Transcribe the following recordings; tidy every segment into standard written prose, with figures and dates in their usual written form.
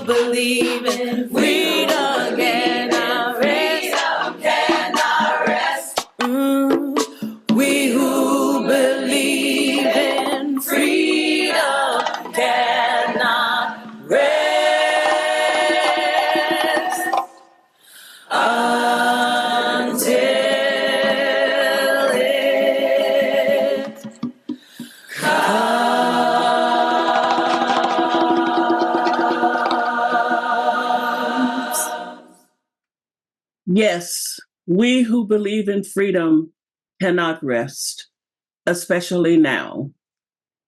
believe in freedom cannot rest. We who believe in freedom cannot rest until it comes. Yes, we who believe in freedom cannot rest, especially now.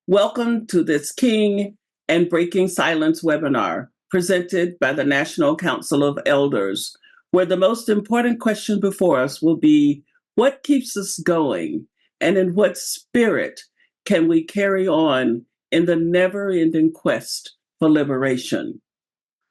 Welcome to this King and Breaking Silence webinar presented by the National Council of Elders, where the most important question before us will be, what keeps us going, and in what spirit can we carry on in the never-ending quest for liberation?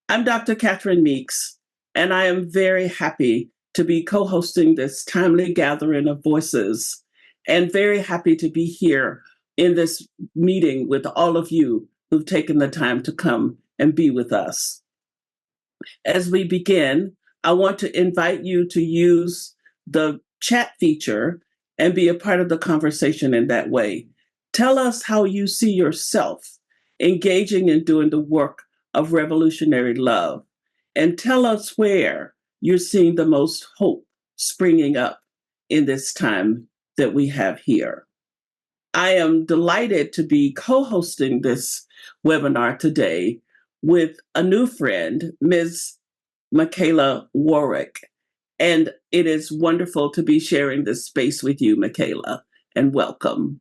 I'm Dr. Catherine Meeks, and I am very happy to be co-hosting this timely gathering of voices, and very happy to be here in this meeting with all of you who've taken the time to come and be with us. As we begin, I want to invite you to use the chat feature and be a part of the conversation in that way. Tell us how you see yourself engaging in doing the work of revolutionary love, and tell us where you're seeing the most hope springing up in this time that we have here. I am delighted to be co-hosting this webinar today with a new friend, Ms. Michaela Warwick. And it is wonderful to be sharing this space with you, Michaela, and welcome.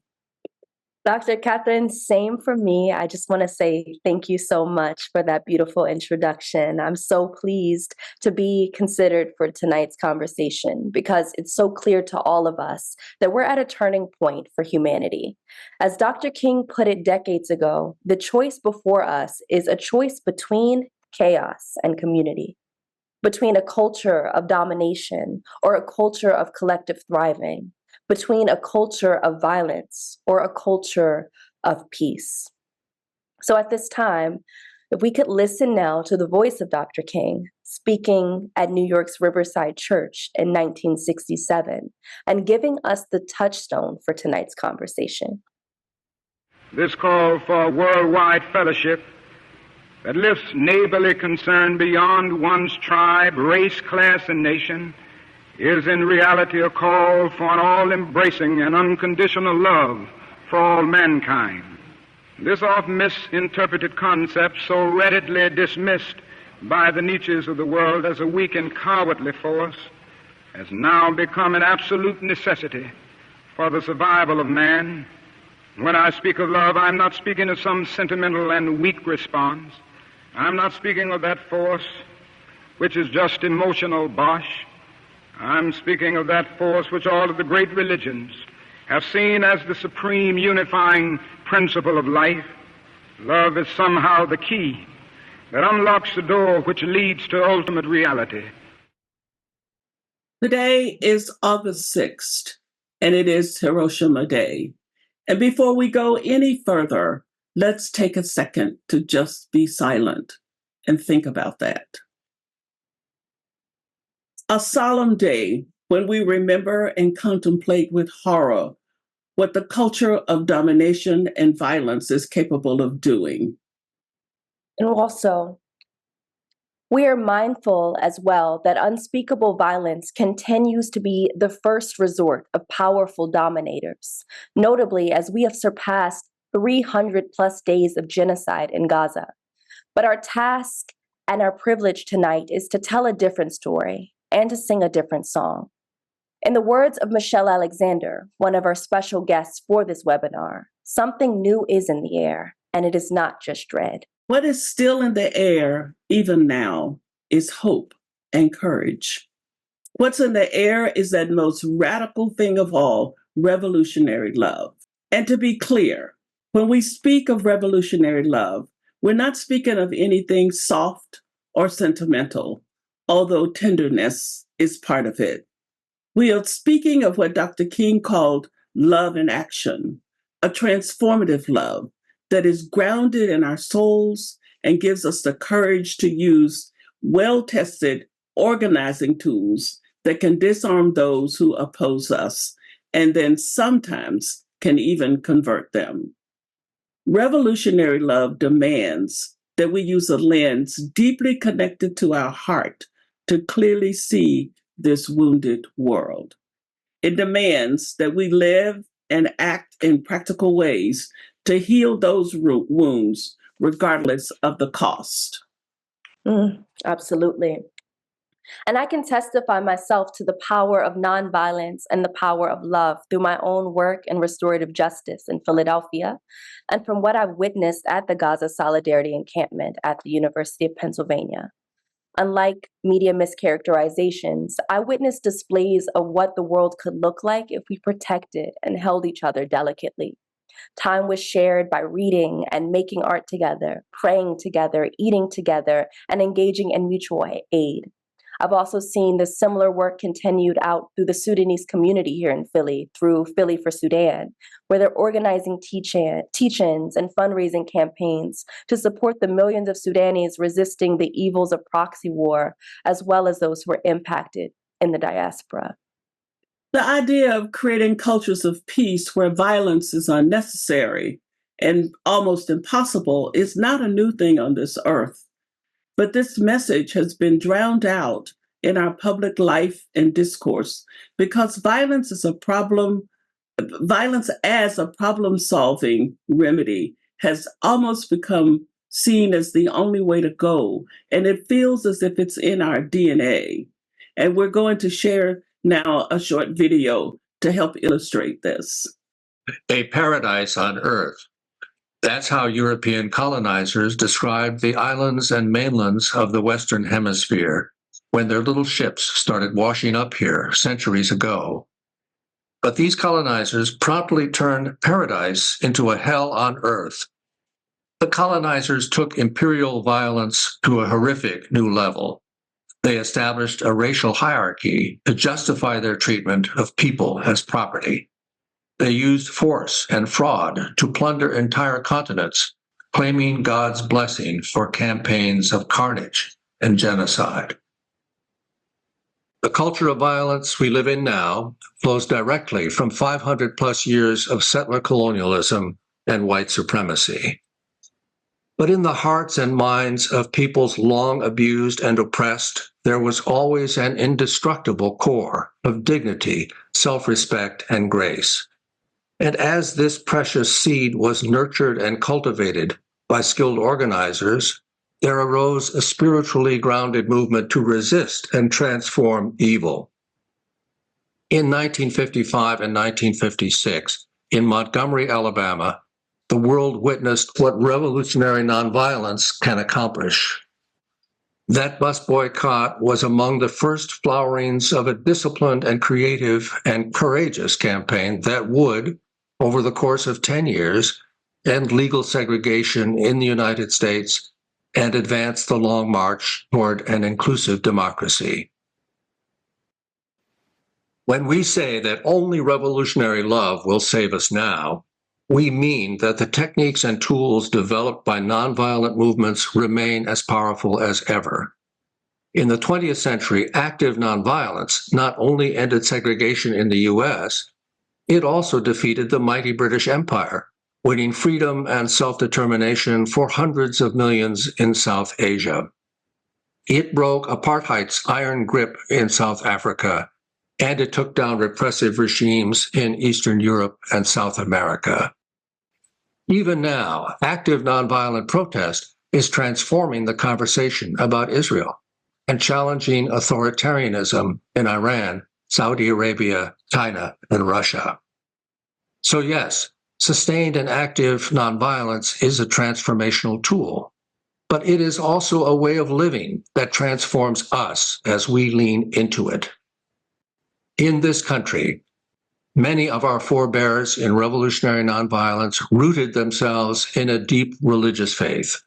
Dr. Catherine, same for me. I just want to say thank you so much for that beautiful introduction. I'm so pleased to be considered for tonight's conversation because it's so clear to all of us that we're at a turning point for humanity. As Dr. King put it decades ago, the choice before us is a choice between chaos and community, between a culture of domination or a culture of collective thriving, between a culture of violence or a culture of peace. So at this time, if we could listen now to the voice of Dr. King speaking at New York's Riverside Church in 1967 and giving us the touchstone for tonight's conversation. This call for worldwide fellowship that lifts neighborly concern beyond one's tribe, race, class, and nation is in reality a call for an all-embracing and unconditional love for all mankind. This often misinterpreted concept, so readily dismissed by the Nietzsches of the world as a weak and cowardly force, has now become an absolute necessity for the survival of man. When I speak of love, I'm not speaking of some sentimental and weak response. I'm not speaking of that force which is just emotional bosh. I'm speaking of that force which all of the great religions have seen as the supreme unifying principle of life. Love is somehow the key that unlocks the door which leads to ultimate reality. Today is August 6th, and it is Hiroshima Day. And before we go any further, let's take a second to just be silent and think about that. A solemn day when we remember and contemplate with horror what the culture of domination and violence is capable of doing. And also, we are mindful as well that unspeakable violence continues to be the first resort of powerful dominators, notably as we have surpassed 300 plus days of genocide in Gaza. But our task and our privilege tonight is to tell a different story and to sing a different song. In the words of Michelle Alexander, one of our special guests for this webinar, something new is in the air, and it is not just dread. What is still in the air, even now, is hope and courage. What's in the air is that most radical thing of all, revolutionary love. And to be clear, when we speak of revolutionary love, we're not speaking of anything soft or sentimental, although tenderness is part of it. We are speaking of what Dr. King called love in action, a transformative love that is grounded in our souls and gives us the courage to use well-tested organizing tools that can disarm those who oppose us, and then sometimes can even convert them. Revolutionary love demands that we use a lens deeply connected to our heart to clearly see this wounded world. It demands that we live and act in practical ways to heal those wounds, regardless of the cost. Absolutely. And I can testify myself to the power of nonviolence and the power of love through my own work in restorative justice in Philadelphia, and from what I've witnessed at the Gaza Solidarity Encampment at the University of Pennsylvania. Unlike media mischaracterizations, I witnessed displays of what the world could look like if we protected and held each other delicately. Time was shared by reading and making art together, praying together, eating together, and engaging in mutual aid. I've also seen this similar work continued out through the Sudanese community here in Philly, through Philly for Sudan, where they're organizing teach-ins and fundraising campaigns to support the millions of Sudanese resisting the evils of proxy war, as well as those who are impacted in the diaspora. The idea of creating cultures of peace where violence is unnecessary and almost impossible is not a new thing on this earth. But this message has been drowned out in our public life and discourse because violence as a problem-solving remedy has almost become seen as the only way to go. And it feels as if it's in our DNA. And we're going to share now a short video to help illustrate this. A paradise on earth. That's how European colonizers described the islands and mainlands of the Western Hemisphere when their little ships started washing up here centuries ago. But these colonizers promptly turned paradise into a hell on earth. The colonizers took imperial violence to a horrific new level. They established a racial hierarchy to justify their treatment of people as property. They used force and fraud to plunder entire continents, claiming God's blessing for campaigns of carnage and genocide. The culture of violence we live in now flows directly from 500 plus years of settler colonialism and white supremacy. But in the hearts and minds of peoples long abused and oppressed, there was always an indestructible core of dignity, self-respect, and grace. And as this precious seed was nurtured and cultivated by skilled organizers, there arose a spiritually grounded movement to resist and transform evil. In 1955 and 1956, in Montgomery, Alabama, the world witnessed what revolutionary nonviolence can accomplish. That bus boycott was among the first flowerings of a disciplined and creative and courageous campaign that would, over the course of 10 years, end legal segregation in the United States and advance the long march toward an inclusive democracy. When we say that only revolutionary love will save us now, we mean that the techniques and tools developed by nonviolent movements remain as powerful as ever. In the 20th century, active nonviolence not only ended segregation in the US, it also defeated the mighty British Empire, winning freedom and self-determination for hundreds of millions in South Asia. It broke apartheid's iron grip in South Africa, and it took down repressive regimes in Eastern Europe and South America. Even now, active nonviolent protest is transforming the conversation about Israel and challenging authoritarianism in Iran, Saudi Arabia, China, and Russia. So yes, sustained and active nonviolence is a transformational tool, but it is also a way of living that transforms us as we lean into it. In this country, many of our forebears in revolutionary nonviolence rooted themselves in a deep religious faith,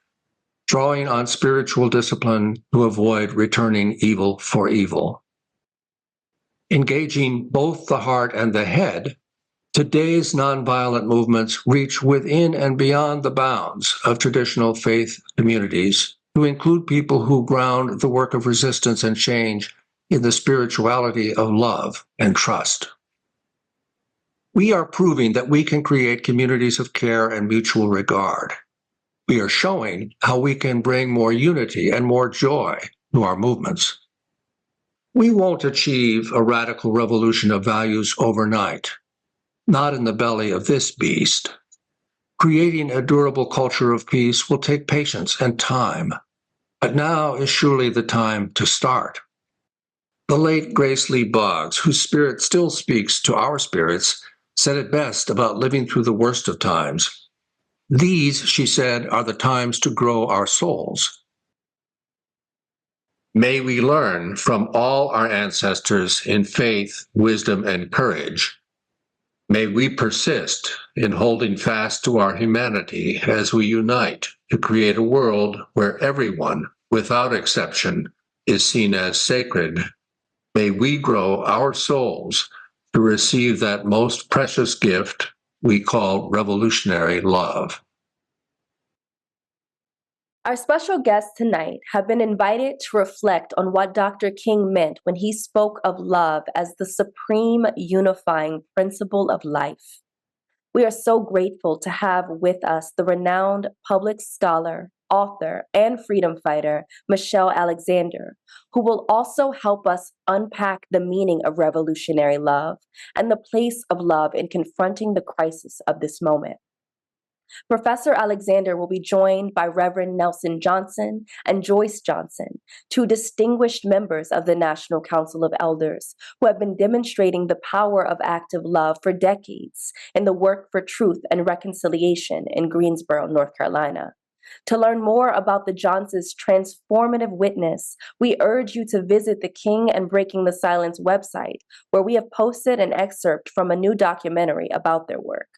drawing on spiritual discipline to avoid returning evil for evil. Engaging both the heart and the head, Today's nonviolent movements reach within and beyond the bounds of traditional faith communities to include people who ground the work of resistance and change in the spirituality of love and trust. We are proving that we can create communities of care and mutual regard. We are showing how we can bring more unity and more joy to our movements. We won't achieve a radical revolution of values overnight, not in the belly of this beast. Creating a durable culture of peace will take patience and time, but now is surely the time to start. The late Grace Lee Boggs, whose spirit still speaks to our spirits, said it best about living through the worst of times. These, she said, are the times to grow our souls. May we learn from all our ancestors in faith, wisdom, and courage. May we persist in holding fast to our humanity as we unite to create a world where everyone, without exception, is seen as sacred. May we grow our souls to receive that most precious gift we call revolutionary love. Our special guests tonight have been invited to reflect on what Dr. King meant when he spoke of love as the supreme unifying principle of life. We are so grateful to have with us the renowned public scholar, author, and freedom fighter, Michelle Alexander, who will also help us unpack the meaning of revolutionary love and the place of love in confronting the crisis of this moment. Professor Alexander will be joined by Reverend Nelson Johnson and Joyce Johnson, two distinguished members of the National Council of Elders who have been demonstrating the power of active love for decades in the work for truth and reconciliation in Greensboro, North Carolina. To learn more about the Johnsons' transformative witness, we urge you to visit the King and Breaking the Silence website, where we have posted an excerpt from a new documentary about their work.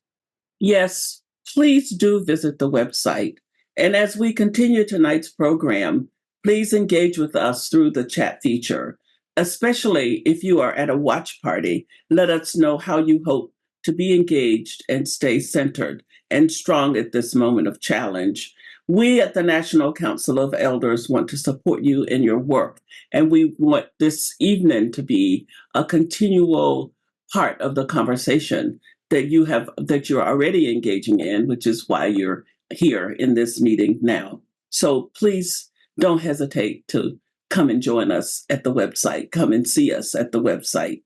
Yes, please do visit the website. And as we continue tonight's program, please engage with us through the chat feature, especially if you are at a watch party. Let us know how you hope to be engaged and stay centered and strong at this moment of challenge. We at the National Council of Elders want to support you in your work, and we want this evening to be a continual part of the conversation that you're already engaging in, which is why you're here in this meeting now. So please don't hesitate to come and join us at the website. Come and see us at the website.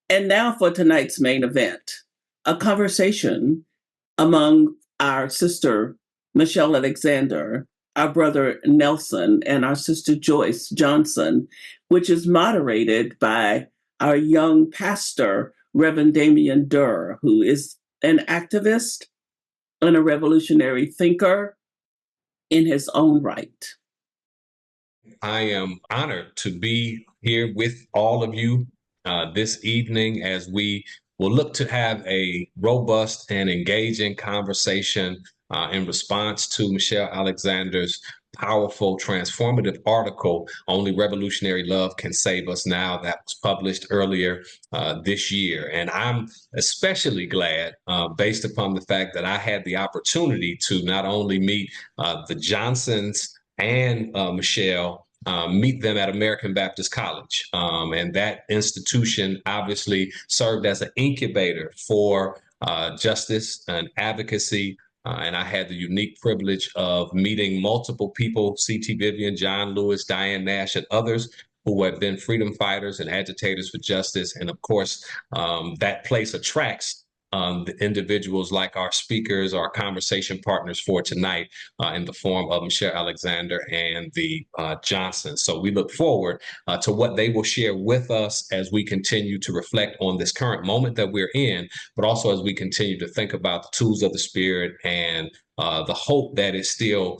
And now for tonight's main event, a conversation among our sister, Michelle Alexander, our brother Nelson, and our sister Joyce Johnson, which is moderated by our young pastor, Reverend Damian Durr, who is an activist and a revolutionary thinker in his own right. I am honored to be here with all of you this evening as we will look to have a robust and engaging conversation in response to Michelle Alexander's powerful, transformative article, Only Revolutionary Love Can Save Us Now, that was published earlier this year. And I'm especially glad, based upon the fact that I had the opportunity to not only meet the Johnsons and Michelle, meet them at American Baptist College. And that institution obviously served as an incubator for justice and advocacy. And I had the unique privilege of meeting multiple people, C.T. Vivian, John Lewis, Diane Nash, and others who have been freedom fighters and agitators for justice. And of course, that place attracts the individuals like our speakers, our conversation partners for tonight in the form of Michelle Alexander and the Johnsons. So we look forward to what they will share with us as we continue to reflect on this current moment that we're in, but also as we continue to think about the tools of the Spirit and the hope that is still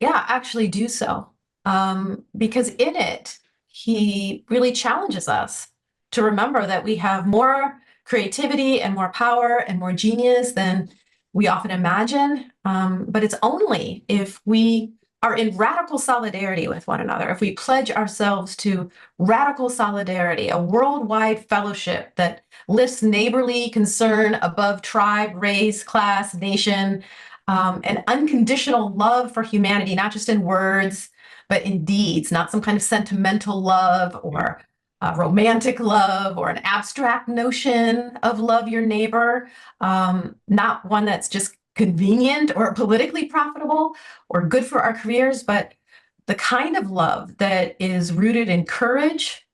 Yeah, actually do so. Because in it, he really challenges us to remember that we have more creativity and more power and more genius than we often imagine. But it's only if we are in radical solidarity with one another, if we pledge ourselves to radical solidarity, a worldwide fellowship that lifts neighborly concern above tribe, race, class, nation, an unconditional love for humanity, not just in words, but in deeds, not some kind of sentimental love or romantic love or an abstract notion of love your neighbor, not one that's just convenient or politically profitable or good for our careers, but the kind of love that is rooted in courage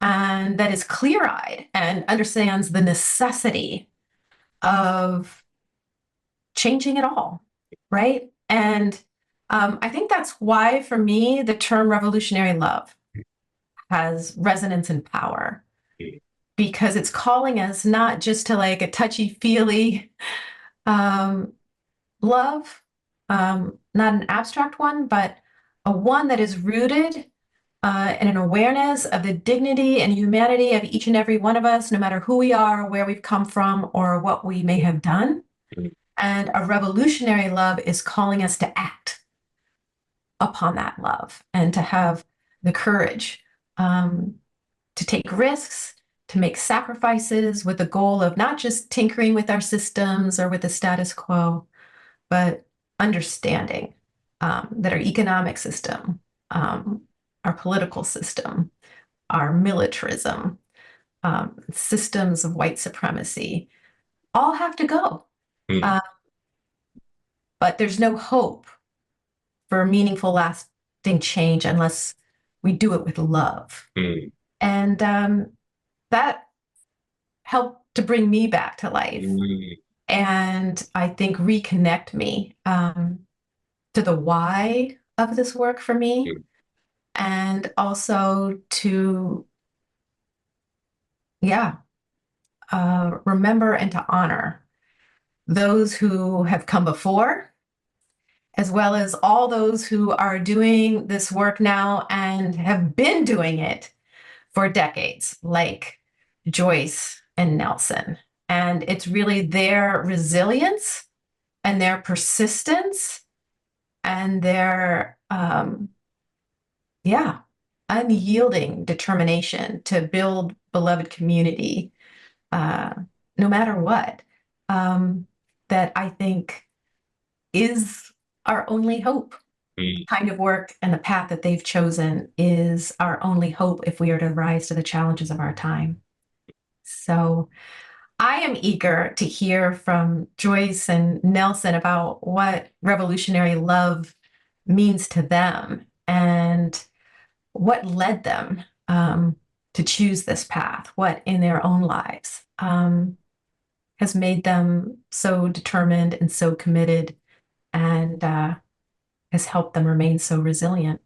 and that is clear-eyed and understands the necessity of changing it all, right? And I think that's why, for me, the term revolutionary love has resonance and power, because it's calling us not just to like a touchy-feely love, not an abstract one, but a one that is rooted in an awareness of the dignity and humanity of each and every one of us, no matter who we are, where we've come from, or what we may have done. And a revolutionary love is calling us to act upon that love and to have the courage to take risks, to make sacrifices with the goal of not just tinkering with our systems or with the status quo, but understanding that our economic system, our political system, our militarism, systems of white supremacy, all have to go. But there's no hope for meaningful, lasting change unless we do it with love. And that helped to bring me back to life. And I think reconnect me to the why of this work for me, and also to, remember and to honor those who have come before, as well as all those who are doing this work now and have been doing it for decades, like Joyce and Nelson. And it's really their resilience and their persistence and their, unyielding determination to build beloved community, no matter what, that I think is our only hope. Kind of work and the path that they've chosen is our only hope if we are to rise to the challenges of our time. So I am eager to hear from Joyce and Nelson about what revolutionary love means to them and what led them to choose this path, what in their own lives has made them so determined and so committed, and has helped them remain so resilient.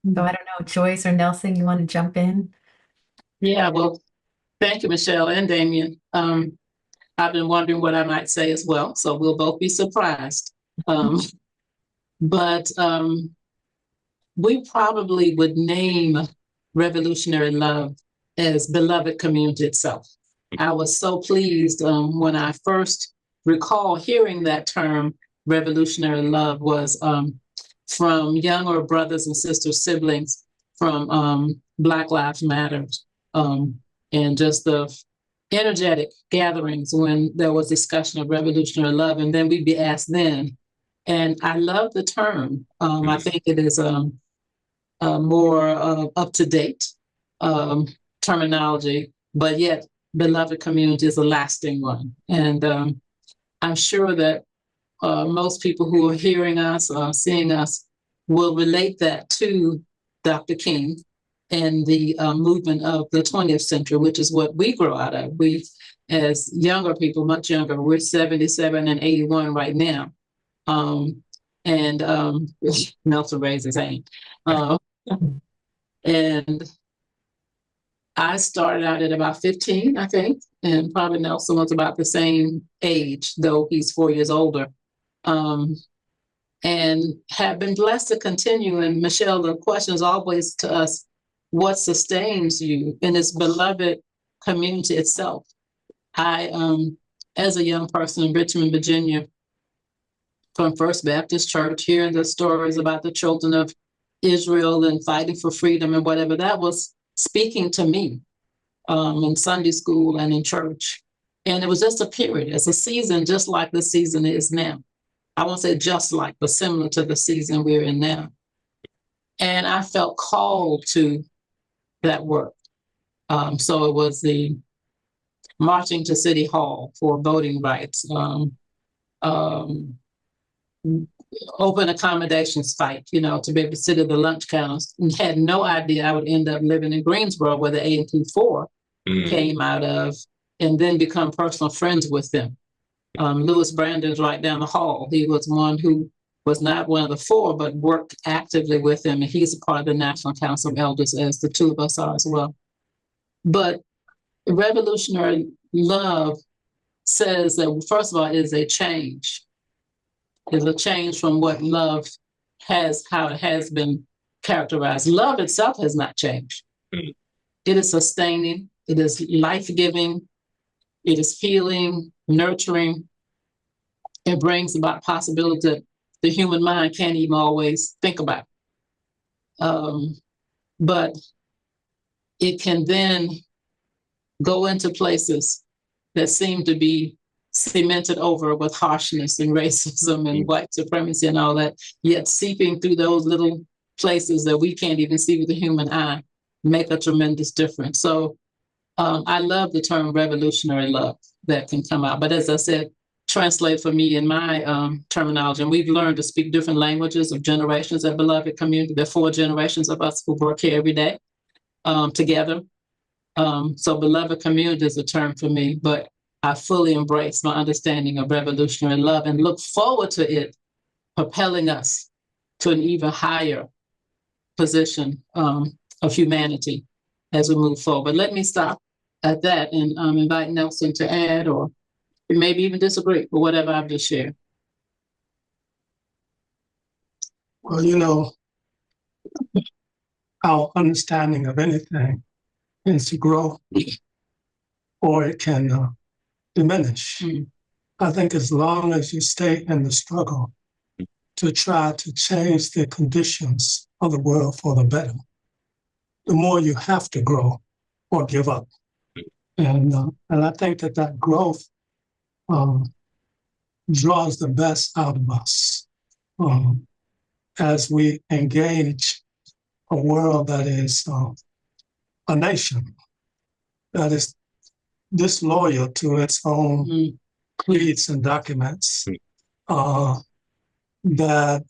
So I don't know, Joyce or Nelson, you want to jump in? Yeah, well, thank you, Michelle and Damien. I've been wondering what I might say as well, so we'll both be surprised. But we probably would name revolutionary love as beloved community itself. I was so pleased when I first recall hearing that term, revolutionary love, was from younger brothers and sisters, siblings from Black Lives Matter, and just the energetic gatherings when there was discussion of revolutionary love, and then we'd be asked then. And I love the term. I think it is a more up-to-date terminology, but yet beloved community is a lasting one. And I'm sure that most people who are hearing us, seeing us, will relate that to Dr. King and the movement of the 20th century, which is what we grow out of. We, as younger people, much younger, we're 77 and 81 right now. Nelson raised his hand. And I started out at about 15, I think, and probably Nelson was about the same age, though he's 4 years older. and have been blessed to continue. And Michelle, the question is always to us, what sustains you in this beloved community itself? I, as a young person in Richmond, Virginia, from First Baptist Church, hearing the stories about the children of Israel and fighting for freedom and whatever, that was speaking to me in Sunday school and in church. And it was just a period. It's a season just like the season is now. I won't say just like, but similar to the season we're in now. And I felt called to that work. So it was the marching to City Hall for voting rights, open accommodations fight, you know, to be able to sit at the lunch counters. And had no idea I would end up living in Greensboro, where the A&P4 came out of, and then become personal friends with them. Lewis Brandon's right down the hall. He was one who was not one of the four, but worked actively with them. And he's a part of the National Council of Elders, as the two of us are as well. But revolutionary love says that, first of all, it is a change. It's a change from what love has, how it has been characterized. Love itself has not changed. It is sustaining. It is life-giving. It is healing, nurturing. It brings about possibilities that the human mind can't even always think about. But it can then go into places that seem to be cemented over with harshness and racism and white supremacy and all that, yet seeping through those little places that we can't even see with the human eye, make a tremendous difference. So I love the term revolutionary love that can come out. But as I said, translate for me in my terminology, and we've learned to speak different languages of generations at Beloved Community. There are 4 generations of us who work here every day together. So Beloved Community is a term for me, but I fully embrace my understanding of revolutionary love and look forward to it propelling us to an even higher position of humanity as we move forward. But let me stop at that and invite Nelson to add or maybe even disagree with whatever I've just shared. Well, you know, our understanding of anything is to grow or it can diminish. I think as long as you stay in the struggle to try to change the conditions of the world for the better, the more you have to grow or give up. And I think that growth draws the best out of us as we engage a world that is a nation that is disloyal to its own creeds and documents, that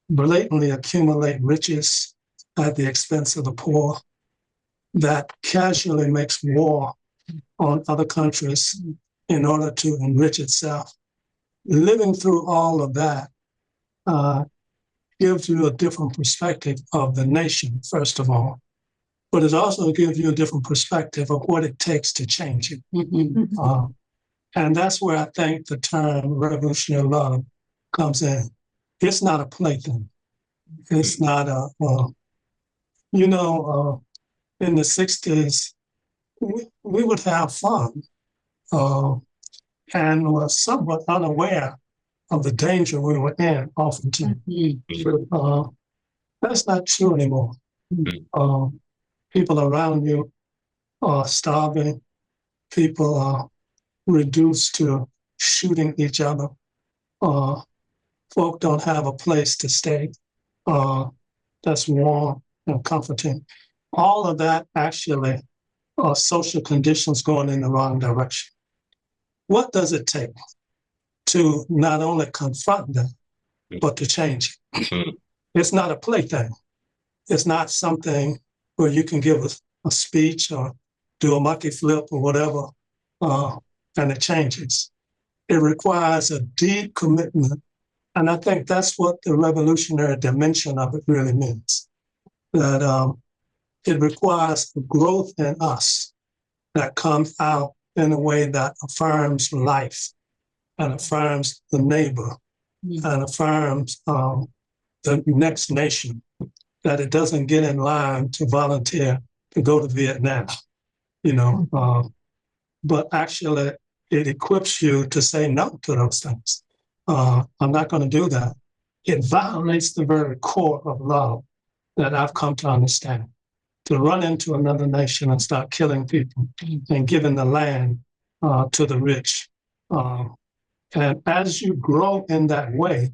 blatantly accumulate riches at the expense of the poor, that casually makes war on other countries in order to enrich itself. Living through all of that gives you a different perspective of the nation, first of all, but it also gives you a different perspective of what it takes to change it. And that's where I think the term revolutionary love comes in. It's not a plaything. It's not a, in the 60s, we would have fun and were somewhat unaware of the danger we were in oftentimes. That's not true anymore. People around you are starving. People are reduced to shooting each other. Folk don't have a place to stay that's warm and comforting. All of that actually are social conditions going in the wrong direction. What does it take to not only confront them, but to change it? It's not a plaything. It's not something where you can give a speech or do a monkey flip or whatever, and it changes. It requires a deep commitment. And I think that's what the revolutionary dimension of it really means. That it requires a growth in us that comes out in a way that affirms life and affirms the neighbor and affirms the next nation, that it doesn't get in line to volunteer to go to Vietnam, but actually it equips you to say no to those things. I'm not going to do that. It violates the very core of love that I've come to understand. To run into another nation and start killing people and giving the land to the rich. And as you grow in that way,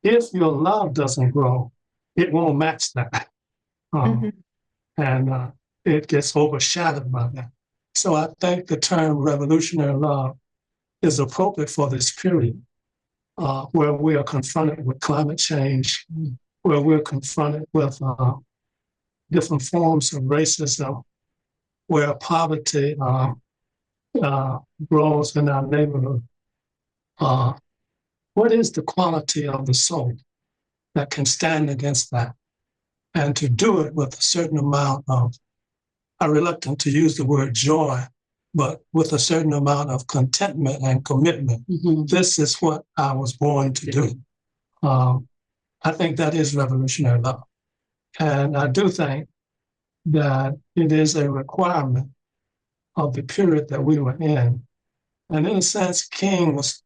if your love doesn't grow, it won't match that. And it gets overshadowed by that. So I think the term revolutionary love is appropriate for this period where we are confronted with climate change, where we're confronted with different forms of racism, where poverty grows in our neighborhood. What is the quality of the soul that can stand against that? And to do it with a certain amount of, I'm reluctant to use the word joy, but with a certain amount of contentment and commitment. This is what I was born to do. I think that is revolutionary love. And I do think that it is a requirement of the period that we were in. And in a sense, King was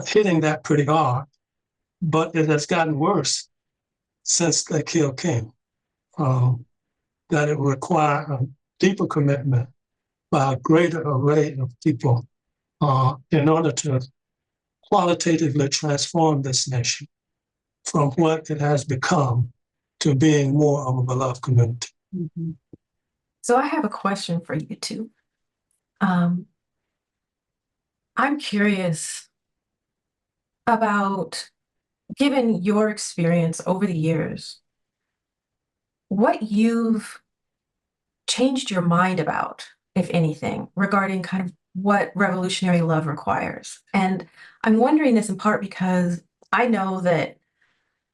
hitting that pretty hard, but it has gotten worse since they killed King. That it would require a deeper commitment by a greater array of people in order to qualitatively transform this nation from what it has become to being more of a beloved community. So I have a question for you two. I'm curious about, given your experience over the years, what you've changed your mind about, if anything, regarding kind of what revolutionary love requires. And I'm wondering this in part because I know that,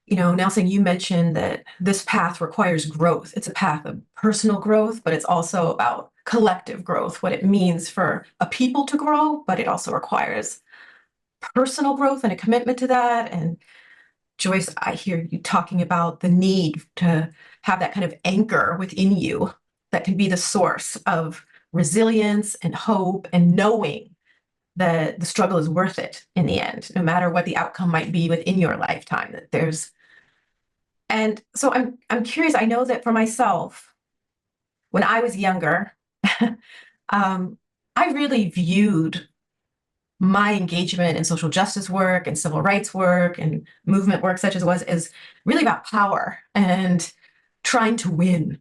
Nelson, you mentioned that this path requires growth. It's a path of personal growth, but it's also about collective growth, what it means for a people to grow, but it also requires personal growth and a commitment to that. And Joyce, I hear you talking about the need to have that kind of anchor within you that can be the source of resilience and hope and knowing that the struggle is worth it in the end, no matter what the outcome might be within your lifetime. And so I'm curious. I know that for myself, when I was younger, I really viewed my engagement in social justice work and civil rights work and movement work, such as it was, is really about power and trying to win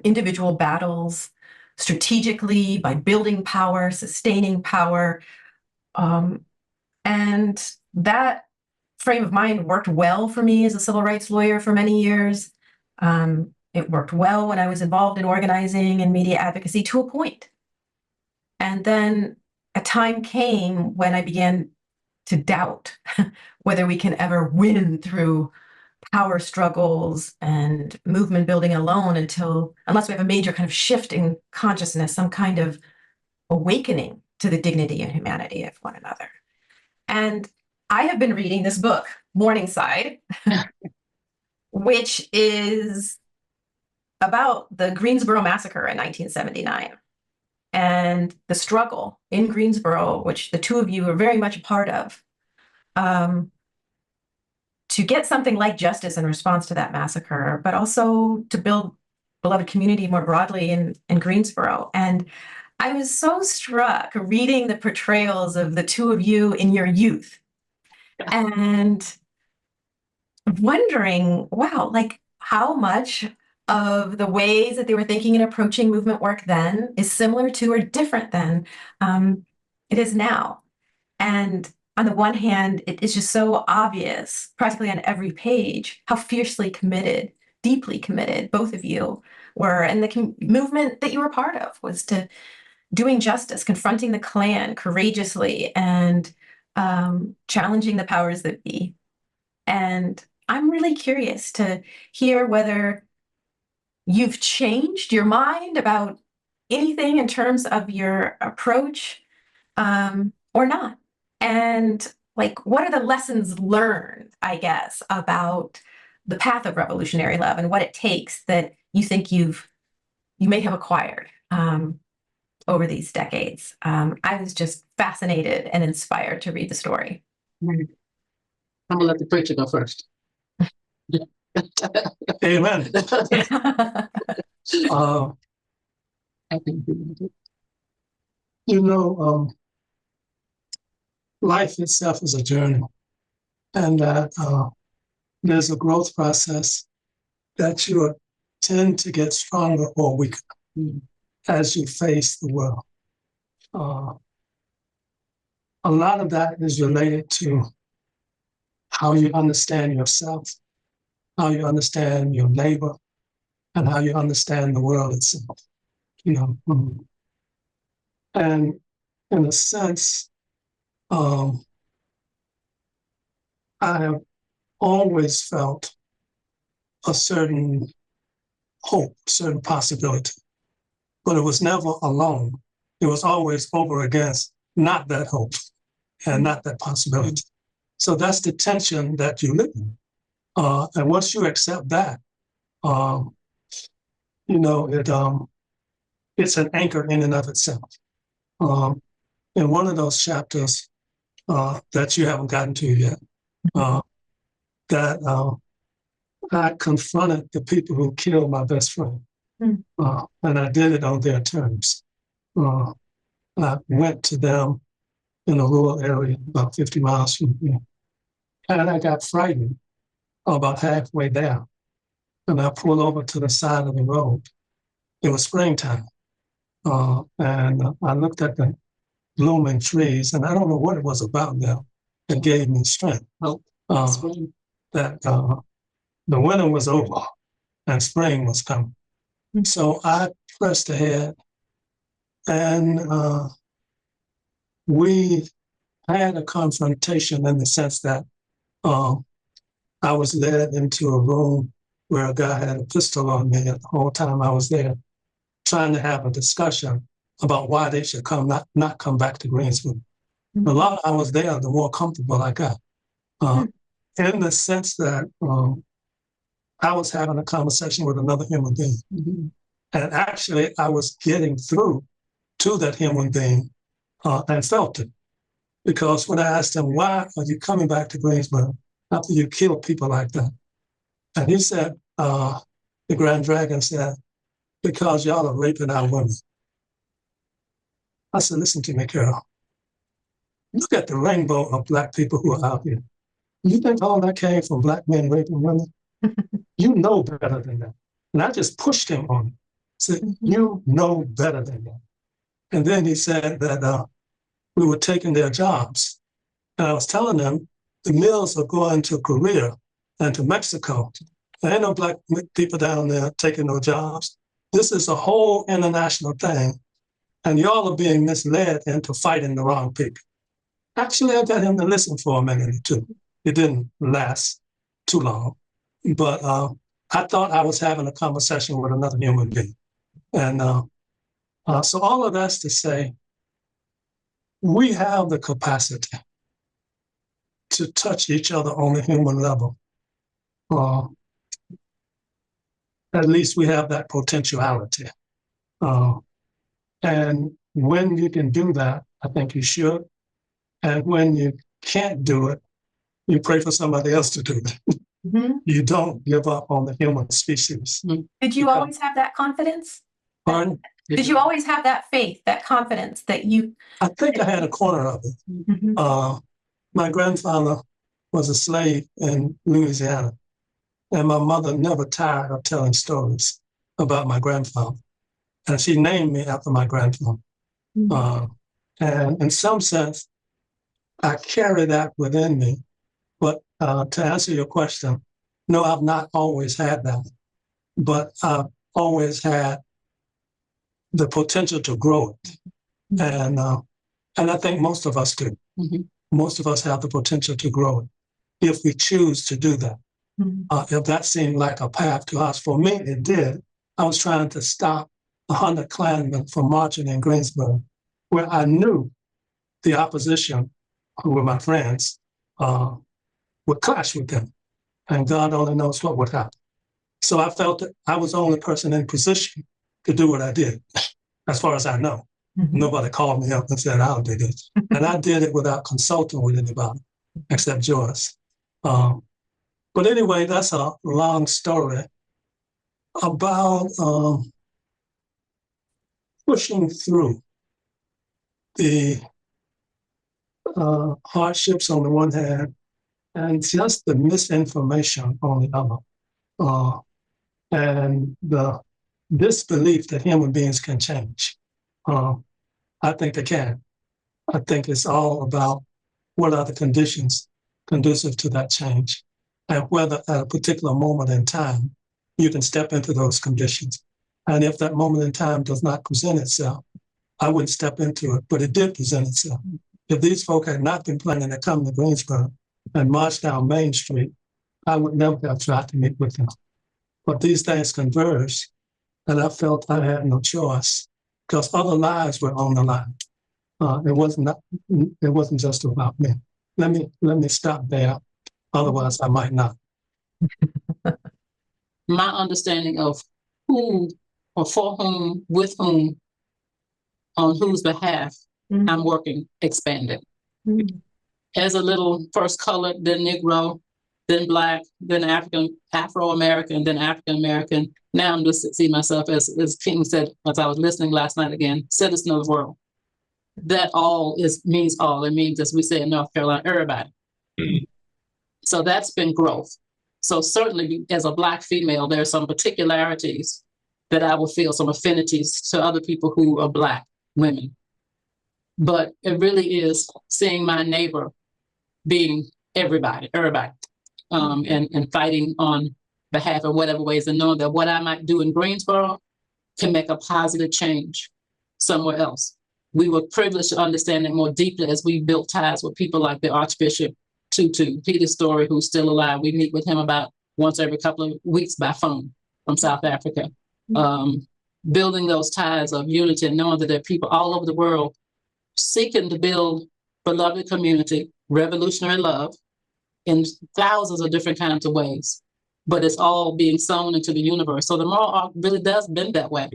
individual battles strategically by building power, sustaining power. And that frame of mind worked well for me as a civil rights lawyer for many years. It worked well when I was involved in organizing and media advocacy to a point. And then a time came when I began to doubt whether we can ever win through power struggles and movement building alone unless we have a major kind of shift in consciousness, some kind of awakening to the dignity and humanity of one another. And I have been reading this book, Morningside, which is about the Greensboro Massacre in 1979 and the struggle in Greensboro, which the two of you are very much a part of, to get something like justice in response to that massacre, but also to build beloved community more broadly in Greensboro. And I was so struck reading the portrayals of the two of you in your youth and wondering, wow, like how much of the ways that they were thinking and approaching movement work then is similar to or different than it is now. And on the one hand, it is just so obvious, practically on every page, how fiercely committed, deeply committed both of you were. And the movement that you were part of was to doing justice, confronting the Klan courageously, and challenging the powers that be. And I'm really curious to hear whether you've changed your mind about anything in terms of your approach or not. And like, what are the lessons learned, I guess, about the path of revolutionary love and what it takes that you think you may have acquired over these decades? I was just fascinated and inspired to read the story. I'm gonna let the preacher go first. Amen. I think life itself is a journey, and that there's a growth process that you tend to get stronger or weaker as you face the world. A lot of that is related to how you understand yourself, how you understand your neighbor, and how you understand the world itself. And in a sense, I have always felt a certain hope, certain possibility, but it was never alone. It was always over against not that hope and not that possibility. So that's the tension that you live in. And once you accept that, it's an anchor in and of itself. In one of those chapters that you haven't gotten to yet, that I confronted the people who killed my best friend, and I did it on their terms. I went to them in a rural area about 50 miles from here, and I got frightened about halfway there, and I pulled over to the side of the road. It was springtime, and I looked at the blooming trees, and I don't know what it was about them that gave me strength. That the winter was over and spring was coming. So I pressed ahead, and we had a confrontation in the sense that I was led into a room where a guy had a pistol on me the whole time I was there, trying to have a discussion about why they should not come back to Greensboro. The longer I was there, the more comfortable I got. In the sense that I was having a conversation with another human being. And actually, I was getting through to that human being and felt it. Because when I asked him, why are you coming back to Greensboro after you kill people like that? And he said, the Grand Dragon said, because y'all are raping our women. I said, listen to me, Carol. Look at the rainbow of Black people who are out here. You think all that came from Black men raping women? You know better than that. And I just pushed him on it. Said, you know better than that. And then he said that we were taking their jobs. And I was telling them the mills are going to Korea and to Mexico. There ain't no Black people down there taking no jobs. This is a whole international thing. And y'all are being misled into fighting the wrong people. Actually, I got him to listen for a minute or two. It didn't last too long. But I thought I was having a conversation with another human being. And so all of that's to say, we have the capacity to touch each other on a human level. At least we have that potentiality. And when you can do that, I think you should. And when you can't do it, you pray for somebody else to do it. You don't give up on the human species. Did you always have that confidence? Pardon? Did you always have that faith, that confidence that you? I think I had a corner of it. My grandfather was a slave in Louisiana, and my mother never tired of telling stories about my grandfather. And she named me after my grandfather. And in some sense, I carry that within me. But to answer your question, no, I've not always had that. But I've always had the potential to grow it. And I think most of us do. Most of us have the potential to grow it if we choose to do that. If that seemed like a path to us, for me, it did. I was trying to stop 100 Klansmen from marching in Greensboro, where I knew the opposition, who were my friends, would clash with them. And God only knows what would happen. So I felt that I was the only person in position to do what I did, as far as I know. Mm-hmm. Nobody called me up and said, I'll do this. And I did it without consulting with anybody except Joyce. But anyway, that's a long story about pushing through the hardships on the one hand and just the misinformation on the other. And the disbelief that human beings can change. I think they can. I think it's all about what are the conditions conducive to that change, and whether at a particular moment in time you can step into those conditions. And if that moment in time does not present itself, I wouldn't step into it, but it did present itself. If these folk had not been planning to come to Greensboro and march down Main Street, I would never have tried to meet with them. But these things converged, and I felt I had no choice because other lives were on the line. It wasn't just about me. Let me stop there. Otherwise, I might not. My understanding of who or for whom, with whom, on whose behalf I'm working expanded. As a little first colored, then Negro, then Black, then Afro-American, then African-American. Now I'm just see myself as King said, as I was listening last night again, citizen of the world. That all means all. It means, as we say in North Carolina, everybody. So that's been growth. So certainly as a Black female, there are some particularities that I will feel, some affinities to other people who are Black women. But it really is seeing my neighbor being everybody, and fighting on behalf of whatever ways, and knowing that what I might do in Greensboro can make a positive change somewhere else. We were privileged to understand it more deeply as we built ties with people like the Archbishop Tutu, Peter Story, who's still alive. We meet with him about once every couple of weeks by phone from South Africa. Building those ties of unity and knowing that there are people all over the world seeking to build beloved community, revolutionary love in thousands of different kinds of ways. But it's all being sown into the universe. So the moral arc really does bend that way.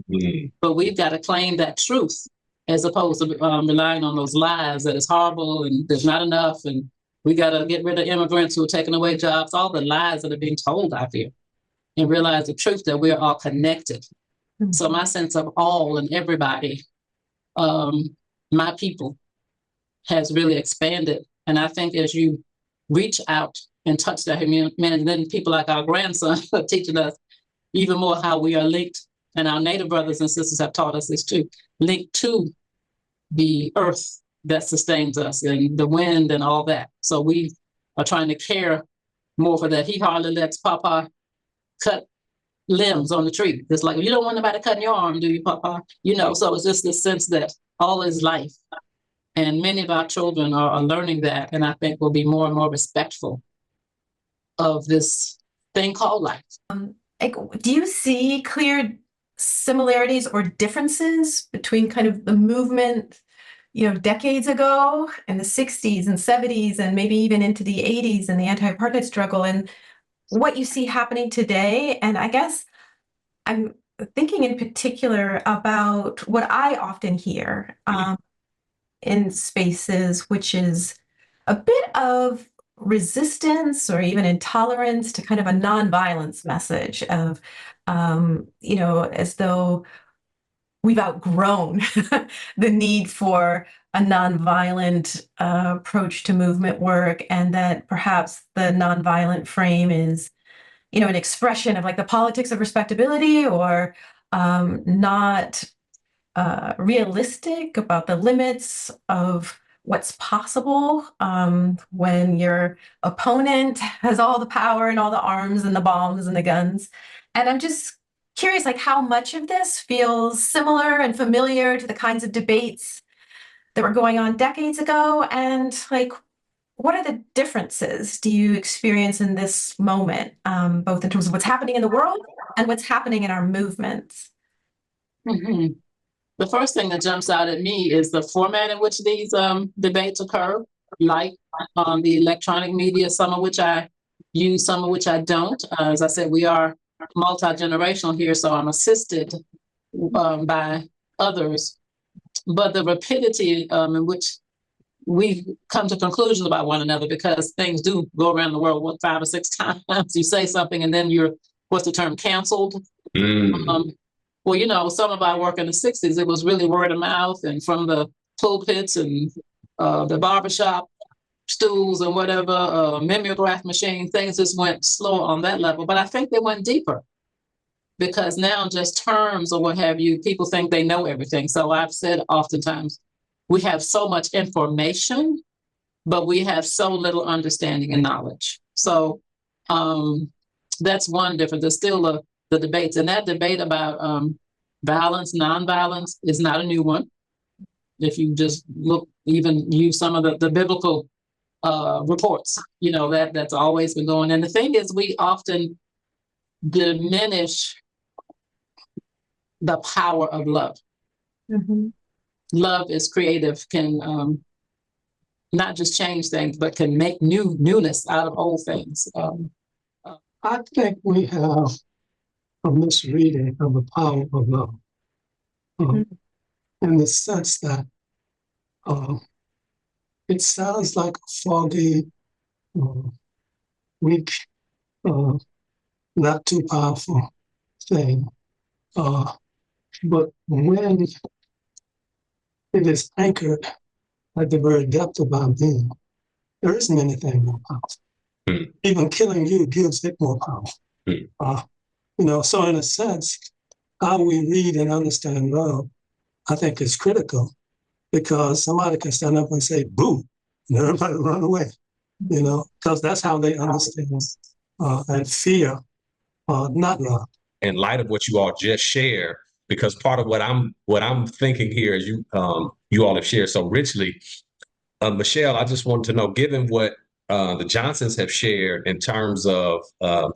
But we've got to claim that truth as opposed to relying on those lies that it's horrible and there's not enough and we got to get rid of immigrants who are taking away jobs, all the lies that are being told out here, and realize the truth that we're all connected. So my sense of all and everybody, my people, has really expanded. And I think as you reach out and touch that humanity, then people like our grandson are teaching us even more how we are linked, and our Native brothers and sisters have taught us this too, linked to the earth that sustains us and the wind and all that. So we are trying to care more for that. He hardly lets Papa cut limbs on the tree. It's like, you don't want nobody cutting your arm, do you, Papa? You know, so it's just this sense that all is life. And many of our children are learning that, and I think will be more and more respectful of this thing called life. Do you see clear similarities or differences between kind of the movement, decades ago in the 60s and 70s and maybe even into the 80s and the anti-apartheid struggle, and what you see happening today? And I guess I'm thinking in particular about what I often hear in spaces, which is a bit of resistance or even intolerance to kind of a nonviolence message of, as though we've outgrown the need for a nonviolent approach to movement work, and that perhaps the nonviolent frame is, an expression of like the politics of respectability, or not realistic about the limits of what's possible when your opponent has all the power and all the arms and the bombs and the guns. And I'm just curious, like, how much of this feels similar and familiar to the kinds of debates that were going on decades ago, and like, what are the differences do you experience in this moment, both in terms of what's happening in the world and what's happening in our movements? The first thing that jumps out at me is the format in which these debates occur. like the electronic media, some of which I use, some of which I don't. As I said, we are multi-generational here, so I'm assisted by others. But the rapidity in which we come to conclusions about one another, because things do go around the world, 5 or 6 times you say something and then you're, what's the term, canceled. Well, some of our work in the 60s, it was really word of mouth and from the pulpits and the barbershop stools and whatever, mimeograph machine, things just went slow on that level. But I think they went deeper, because now just terms or what have you, people think they know everything. So I've said oftentimes, we have so much information, but we have so little understanding and knowledge. So that's one difference. There's still the debates. And that debate about violence, nonviolence is not a new one. If you just look, even use some of the biblical reports, that's always been going. And the thing is, we often diminish the power of love. Mm-hmm. Love is creative, can not just change things, but can make newness out of old things. I think we have a misreading of the power of love, in the sense that it sounds like a foggy, weak, not too powerful thing. But when it is anchored at the very depth of our being, there isn't anything more powerful. Even killing you gives it more power. So in a sense, how we read and understand love, I think, is critical, because somebody can stand up and say, boo, and everybody run away, because that's how they understand and fear, not love. In light of what you all just shared, because part of what I'm thinking here is you all have shared so richly. Michelle, I just wanted to know, given what the Johnsons have shared in terms of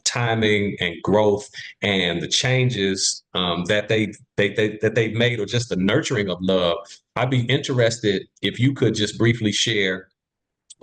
timing and growth and the changes that they've made, or just the nurturing of love, I'd be interested if you could just briefly share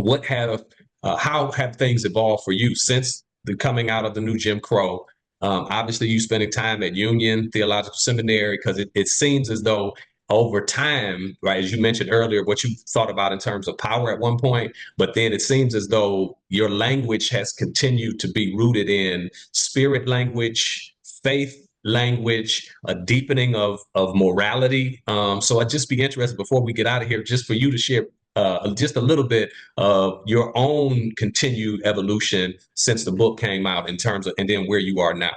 how have things evolved for you since the coming out of the new Jim Crow. Obviously, you spending time at Union Theological Seminary, because it seems as though over time, right, as you mentioned earlier, what you thought about in terms of power at one point, but then it seems as though your language has continued to be rooted in spirit language, faith language, a deepening of morality. So I'd just be interested, before we get out of here, just for you to share just a little bit of your own continued evolution since the book came out, in terms of, and then where you are now.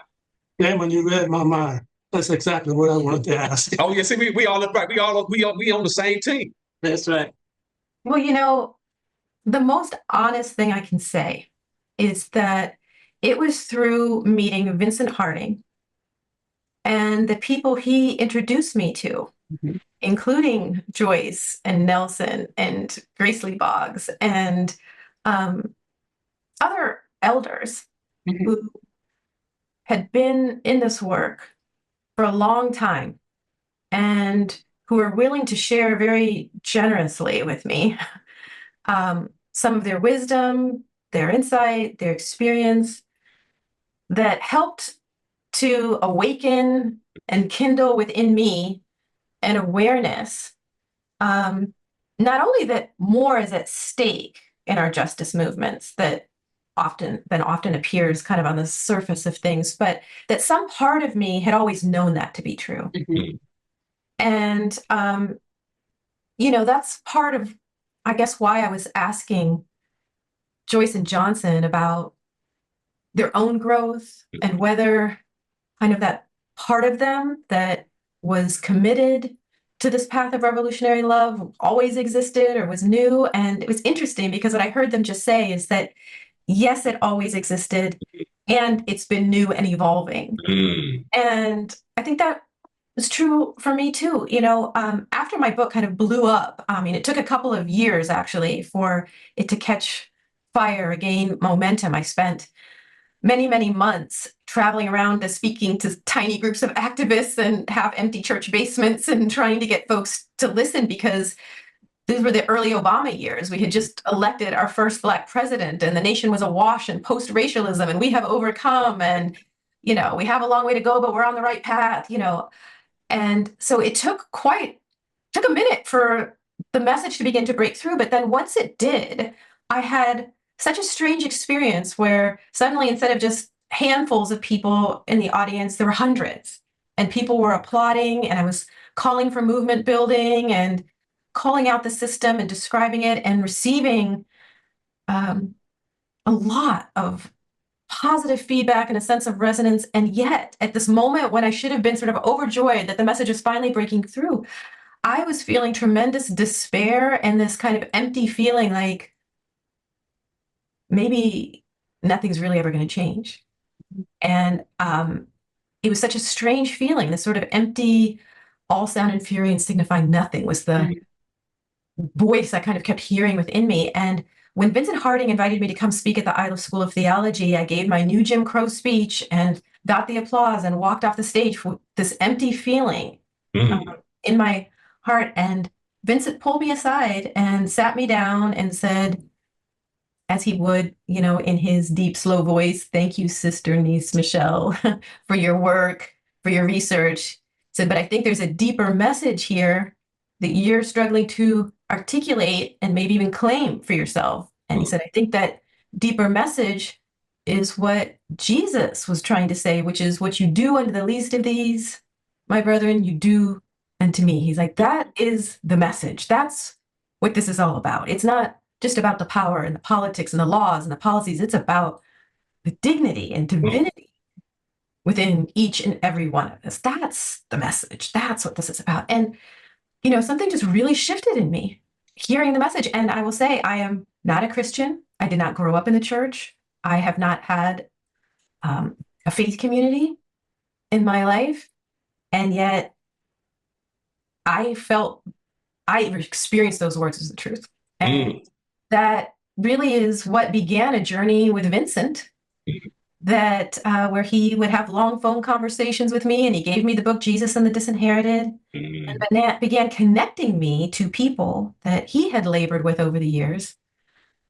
Yeah, when you read my mind, that's exactly what I wanted to ask. Oh yeah, see, we all look right. We on the same team. That's right. Well, the most honest thing I can say is that it was through meeting Vincent Harding and the people he introduced me to, including Joyce and Nelson and Grace Lee Boggs and other elders who had been in this work for a long time and who are willing to share very generously with me some of their wisdom, their insight, their experience, that helped to awaken and kindle within me an awareness, not only that more is at stake in our justice movements that often appears kind of on the surface of things, but that some part of me had always known that to be true. And, that's part of, I guess, why I was asking Joyce and Johnson about their own growth and whether kind of that part of them that was committed to this path of revolutionary love always existed or was new. And it was interesting, because what I heard them just say is that, yes, it always existed, and it's been new and evolving. And I think that was true for me too. After my book kind of blew up, it took a couple of years actually for it to catch fire, gain momentum. I spent many, many months traveling around to speaking to tiny groups of activists and have empty church basements and trying to get folks to listen, because these were the early Obama years. We had just elected our first Black president, and the nation was awash in post-racialism, and we have overcome, and, we have a long way to go, but we're on the right path, And so it took a minute for the message to begin to break through. But then once it did, I had such a strange experience where suddenly, instead of just handfuls of people in the audience, there were hundreds, and people were applauding, and I was calling for movement building and calling out the system and describing it and receiving a lot of positive feedback and a sense of resonance. And yet, at this moment when I should have been sort of overjoyed that the message was finally breaking through, I was feeling tremendous despair and this kind of empty feeling like maybe nothing's really ever going to change. And it was such a strange feeling, this sort of empty, all sound and fury and signifying nothing was the voice I kind of kept hearing within me. And when Vincent Harding invited me to come speak at the Iowa School of Theology, I gave my new Jim Crow speech and got the applause and walked off the stage with this empty feeling in my heart. And Vincent pulled me aside and sat me down and said, as he would, in his deep, slow voice, "Thank you, Sister Niece Michelle, for your work, for your research." Said, "But I think there's a deeper message here that you're struggling to articulate and maybe even claim for yourself." And he said, "I think that deeper message is what Jesus was trying to say, which is what you do unto the least of these, my brethren, you do unto me." He's like, that is the message. That's what this is all about. It's not just about the power and the politics and the laws and the policies. It's about the dignity and divinity within each and every one of us. That's the message. That's what this is about. And, something just really shifted in me hearing the message. And I will say, I am not a Christian. I did not grow up in the church. I have not had a faith community in my life. And yet I experienced those words as the truth. And that really is what began a journey with Vincent, that where he would have long phone conversations with me, and he gave me the book Jesus and the Disinherited, and began connecting me to people that he had labored with over the years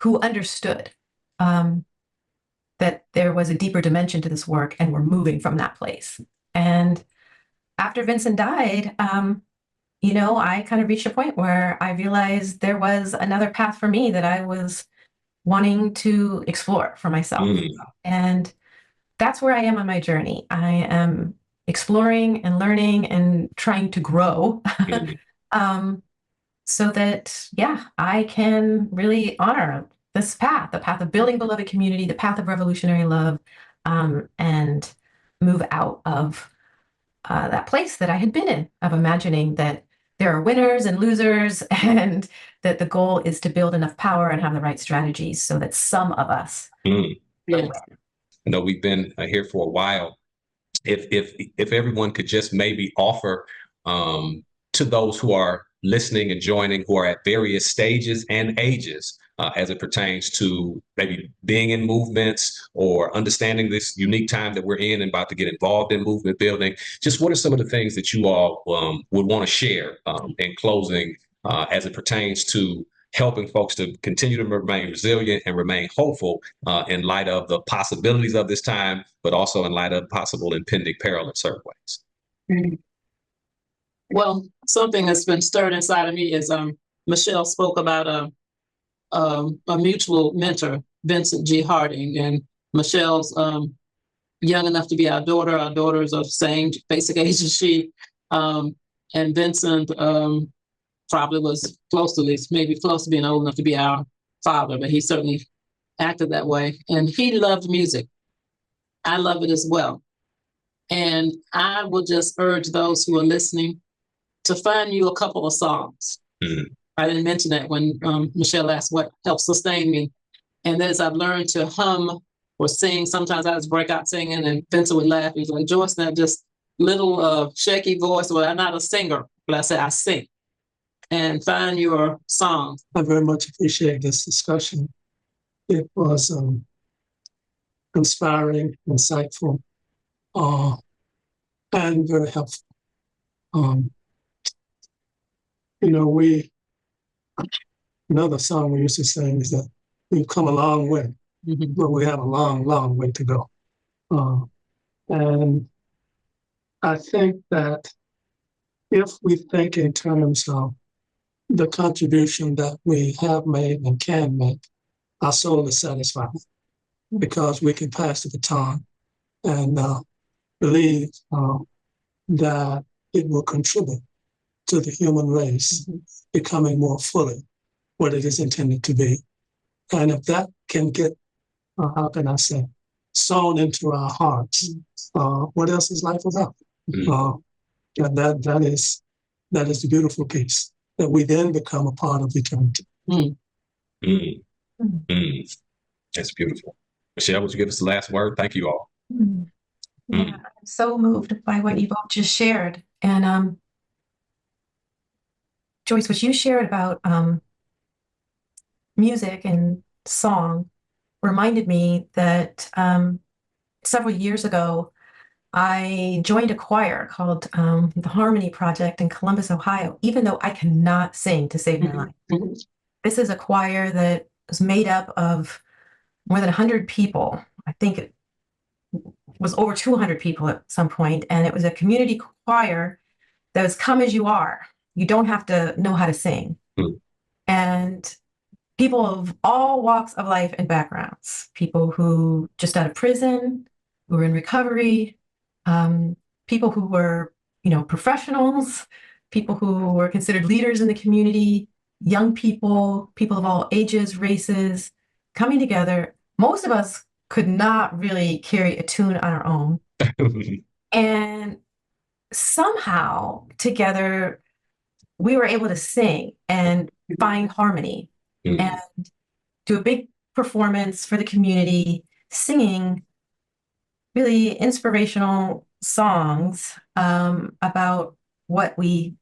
who understood that there was a deeper dimension to this work, and we're moving from that place. And after Vincent died, I kind of reached a point where I realized there was another path for me that I was wanting to explore for myself. And that's where I am on my journey. I am exploring and learning and trying to grow so that, I can really honor this path, the path of building beloved community, the path of revolutionary love, and move out of that place that I had been in, of imagining that there are winners and losers, and that the goal is to build enough power and have the right strategies so that some of us. Yes. We've been here for a while. If everyone could just maybe offer to those who are listening and joining, who are at various stages and ages, as it pertains to maybe being in movements or understanding this unique time that we're in and about to get involved in movement building. Just what are some of the things that you all would want to share in closing as it pertains to helping folks to continue to remain resilient and remain hopeful in light of the possibilities of this time, but also in light of possible impending peril in certain ways? Well, something that's been stirred inside of me is Michelle spoke about a mutual mentor, Vincent G. Harding, and Michelle's young enough to be our daughter. Our daughters are the same basic age as she, and Vincent probably was close to being old enough to be our father, but he certainly acted that way. And he loved music. I love it as well. And I will just urge those who are listening to find you a couple of songs. I didn't mention that when Michelle asked what helps sustain me. And as I've learned to hum or sing, sometimes I just break out singing, and Vincent would laugh. He's like, "Joyce, that just little shaky voice." Well, I'm not a singer, but I say I sing. And find your songs. I very much appreciate this discussion. It was inspiring, insightful, and very helpful. We Another song we used to sing is that we've come a long way, but we have a long, long way to go. And I think that if we think in terms of the contribution that we have made and can make, our soul is satisfied because we can pass the baton and believe that it will contribute to the human race becoming more fully what it is intended to be. And if that can get, how can I say, sewn into our hearts, what else is life about? And that is the beautiful piece, that we then become a part of eternity. That's beautiful. Michelle, would you give us the last word? Thank you all. Yeah, I'm so moved by what you both just shared. And Joyce, what you shared about music and song reminded me that several years ago, I joined a choir called the Harmony Project in Columbus, Ohio, even though I cannot sing to save my life. This is a choir that was made up of more than 100 people. I think it was over 200 people at some point, and it was a community choir that was come as you are. You don't have to know how to sing. And people of all walks of life and backgrounds, people who just out of prison, who were in recovery, people who were, professionals, people who were considered leaders in the community, young people, people of all ages, races, coming together. Most of us could not really carry a tune on our own. And somehow together, we were able to sing and find harmony and do a big performance for the community, singing really inspirational songs about what we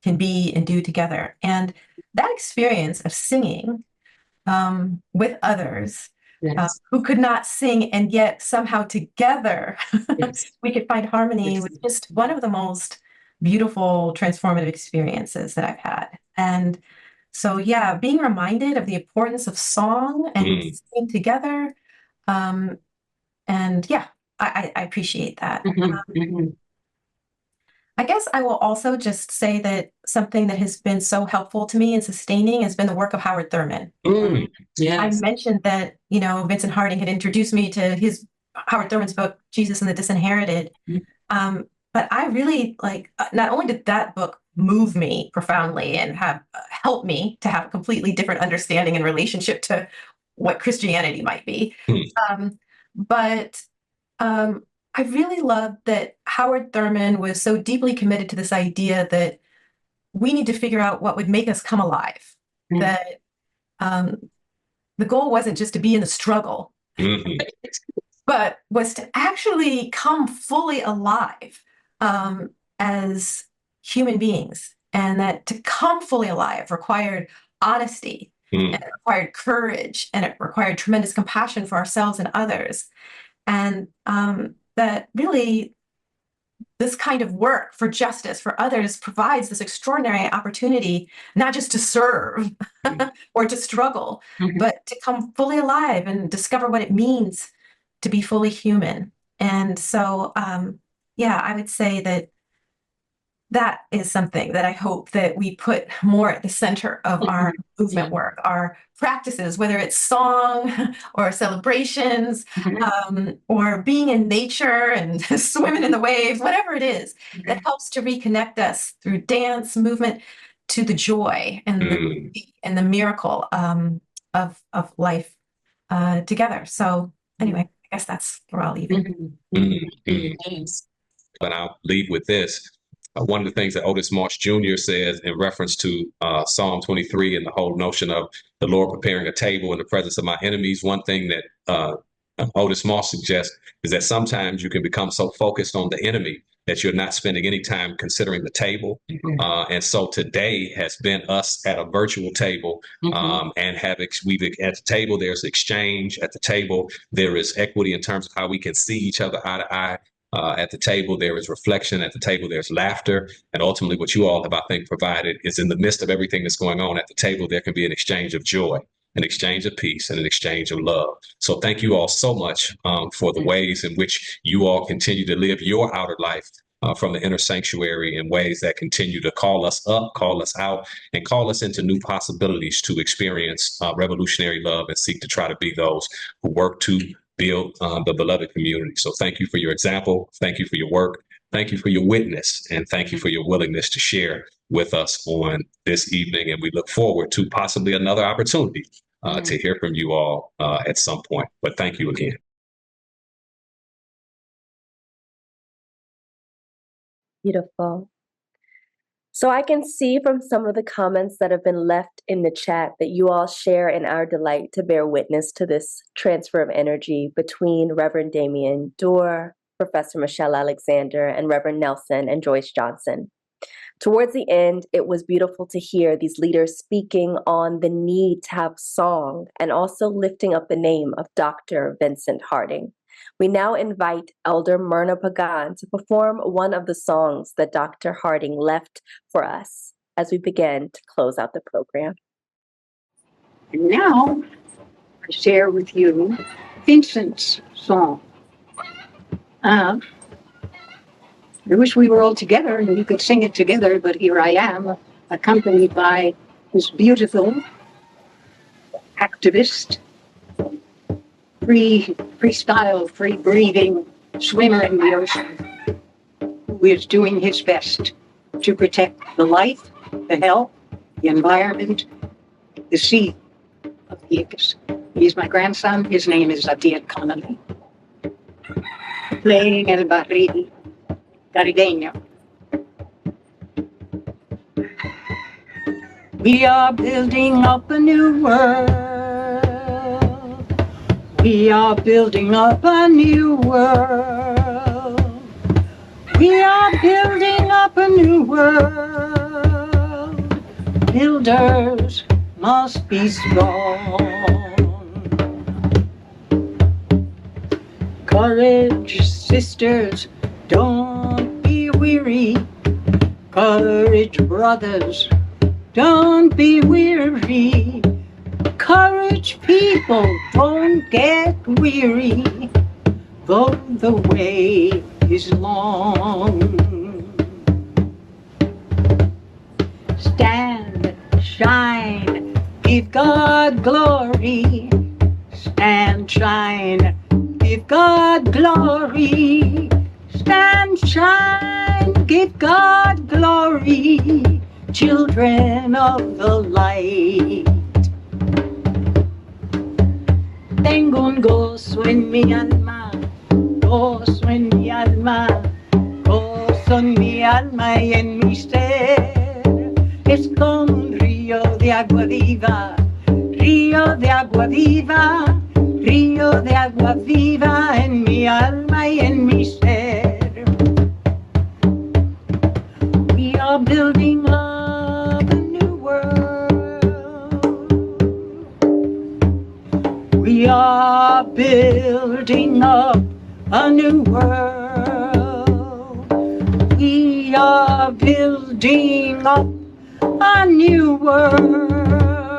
can be and do together. And that experience of singing with others who could not sing, and yet somehow together we could find harmony, was just one of the most beautiful, transformative experiences that I've had. And so, yeah, being reminded of the importance of song and singing together. And yeah, I appreciate that. I guess I will also just say that something that has been so helpful to me and sustaining has been the work of Howard Thurman. I mentioned that, Vincent Harding had introduced me to Howard Thurman's book, Jesus and the Disinherited. But I really not only did that book move me profoundly and have helped me to have a completely different understanding and relationship to what Christianity might be, but I really loved that Howard Thurman was so deeply committed to this idea that we need to figure out what would make us come alive, that the goal wasn't just to be in the struggle, but was to actually come fully alive as human beings. And that to come fully alive required honesty, and it required courage, and it required tremendous compassion for ourselves and others. And that really this kind of work for justice for others provides this extraordinary opportunity, not just to serve or to struggle, but to come fully alive and discover what it means to be fully human. And so, I would say that is something that I hope that we put more at the center of our movement work, our practices, whether it's song or celebrations, or being in nature and swimming in the waves, whatever it is that helps to reconnect us through dance, movement, to the joy and the miracle of life together. So anyway, I guess that's where I'll leave it. But I'll leave with this. One of the things that Otis Marsh Jr. says in reference to Psalm 23 and the whole notion of the Lord preparing a table in the presence of my enemies, one thing that Otis Marsh suggests is that sometimes you can become so focused on the enemy that you're not spending any time considering the table. And so today has been us at a virtual table, and at the table, there's exchange. At the table, there is equity in terms of how we can see each other eye to eye. At the table, there is reflection. At the table, there's laughter. And ultimately, what you all have, I think, provided is in the midst of everything that's going on at the table, there can be an exchange of joy, an exchange of peace, and an exchange of love. So thank you all so much for the ways in which you all continue to live your outer life from the inner sanctuary in ways that continue to call us up, call us out, and call us into new possibilities to experience revolutionary love and seek to try to be those who work to build the beloved community. So thank you for your example. Thank you for your work. Thank you for your witness. And thank you for your willingness to share with us on this evening. And we look forward to possibly another opportunity to hear from you all at some point. But thank you again. Beautiful. So I can see from some of the comments that have been left in the chat that you all share in our delight to bear witness to this transfer of energy between Reverend Damien Dorr, Professor Michelle Alexander, and Reverend Nelson and Joyce Johnson. Towards the end, it was beautiful to hear these leaders speaking on the need to have song and also lifting up the name of Dr. Vincent Harding. We now invite Elder Myrna Pagan to perform one of the songs that Dr. Harding left for us as we begin to close out the program. And now I share with you Vincent's song. I wish we were all together and we could sing it together, but here I am, accompanied by this beautiful activist, freestyle, free-breathing swimmer in the ocean who is doing his best to protect the life, the health, the environment, the sea of the Icus. He's my grandson. His name is Atiat Connolly. Playing El Barril Caribeño. We are building up a new world. We are building up a new world. We are building up a new world. Builders must be strong. Courage, sisters, don't be weary. Courage, brothers, don't be weary. Courage, people, don't get weary, though the way is long. Stand, shine, give God glory. Stand, shine, give God glory. Stand, shine, give God glory. Children of the light. Tengo un gozo en mi alma, gozo en mi alma, gozo en mi alma y en mi ser. Es como un río de agua viva, río de agua viva, río de agua viva en mi alma y en mi ser. We are building up a new world. We are building up a new world. We are building up a new world.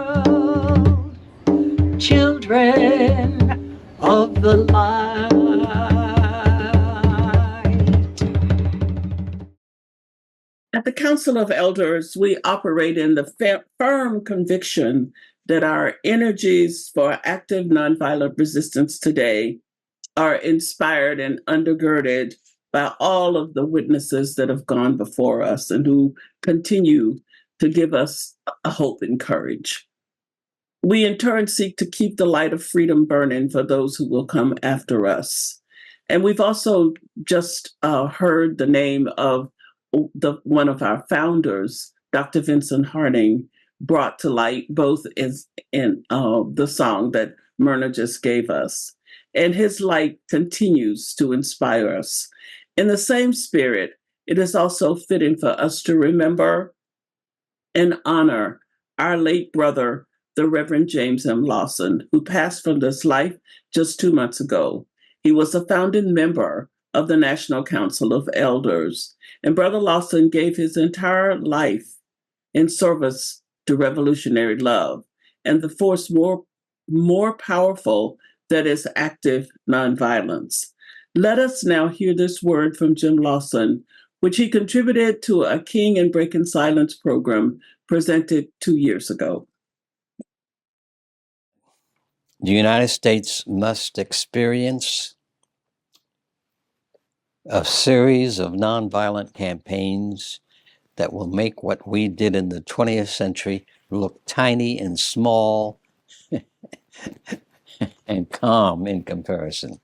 Children of the light. At the Council of Elders, we operate in the firm conviction that our energies for active nonviolent resistance today are inspired and undergirded by all of the witnesses that have gone before us and who continue to give us a hope and courage. We in turn seek to keep the light of freedom burning for those who will come after us. And we've also just heard the name of one of our founders, Dr. Vincent Harding, brought to light both in the song that Myrna just gave us. And his light continues to inspire us. In the same spirit, it is also fitting for us to remember and honor our late brother, the Reverend James M. Lawson, who passed from this life just 2 months ago. He was a founding member of the National Council of Elders. And Brother Lawson gave his entire life in service to revolutionary love and the force more powerful that is active nonviolence. Let us now hear this word from Jim Lawson, which he contributed to a King and Breaking Silence program presented 2 years ago. The United States must experience a series of nonviolent campaigns that will make what we did in the 20th century look tiny and small and calm in comparison.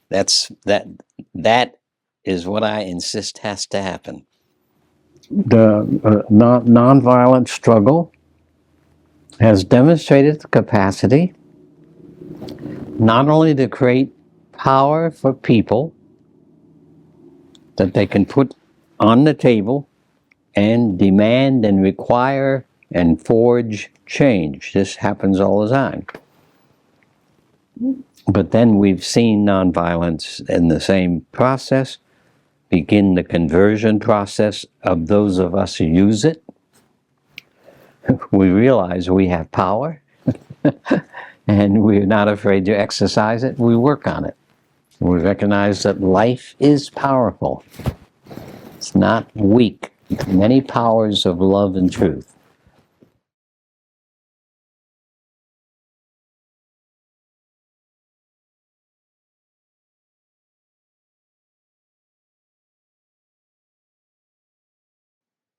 That is what I insist has to happen. The nonviolent struggle has demonstrated the capacity not only to create power for people that they can put on the table and demand and require and forge change. This happens all the time. But then we've seen nonviolence in the same process begin the conversion process of those of us who use it. We realize we have power and we're not afraid to exercise it. We work on it. We recognize that life is powerful. It's not weak. Many powers of love and truth.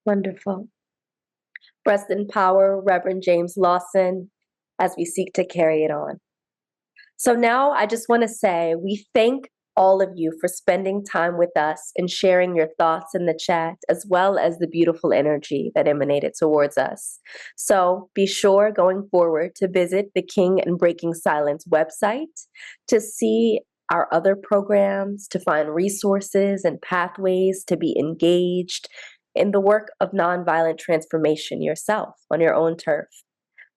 Wonderful. Rest in power, Reverend James Lawson, as we seek to carry it on. So now I just want to say we thank all of you for spending time with us and sharing your thoughts in the chat, as well as the beautiful energy that emanated towards us. So be sure going forward to visit the King and Breaking Silence website to see our other programs, to find resources and pathways to be engaged in the work of nonviolent transformation yourself on your own turf.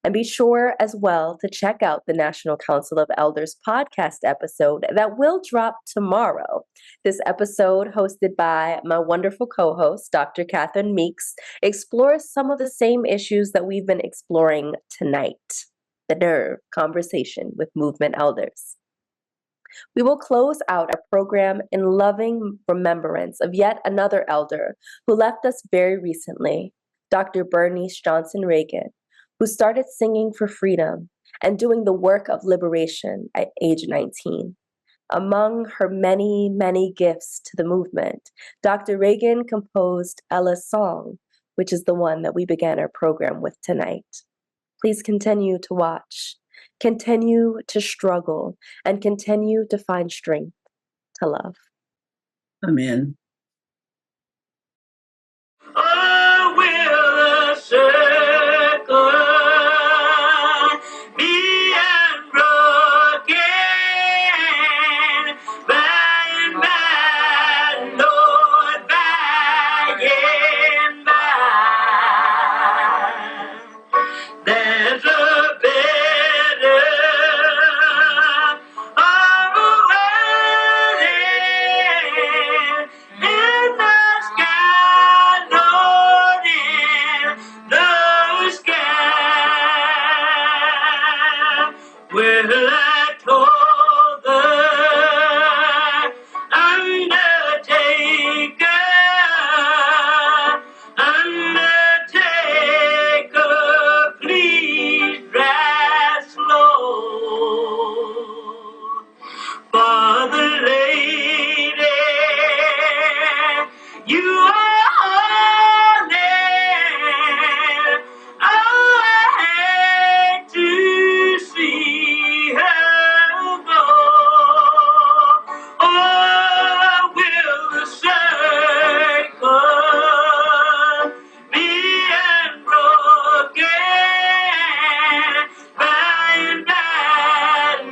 And be sure as well to check out the National Council of Elders podcast episode that will drop tomorrow. This episode, hosted by my wonderful co-host, Dr. Catherine Meeks, explores some of the same issues that we've been exploring tonight. The nerve conversation with movement elders. We will close out our program in loving remembrance of yet another elder who left us very recently, Dr. Bernice Johnson Reagan, who started singing for freedom and doing the work of liberation at age 19. Among her many, many gifts to the movement, Dr. Reagan composed Ella's song, which is the one that we began our program with tonight. Please continue to watch, continue to struggle, and continue to find strength to love. Amen. Oh, will the circle be unbroken by and by, Lord, by and by? There's a better in the sky, Lord, in the sky. Well, I told the undertaker, please drive slow. For the lady you are holding, oh, I hate to see her go. Oh, will the circle be unbroken by and by,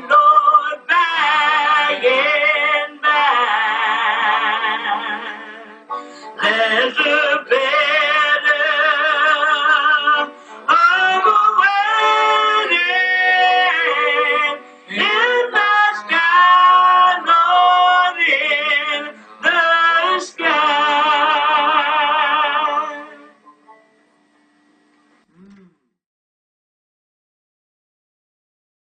Lord, by and by? There's a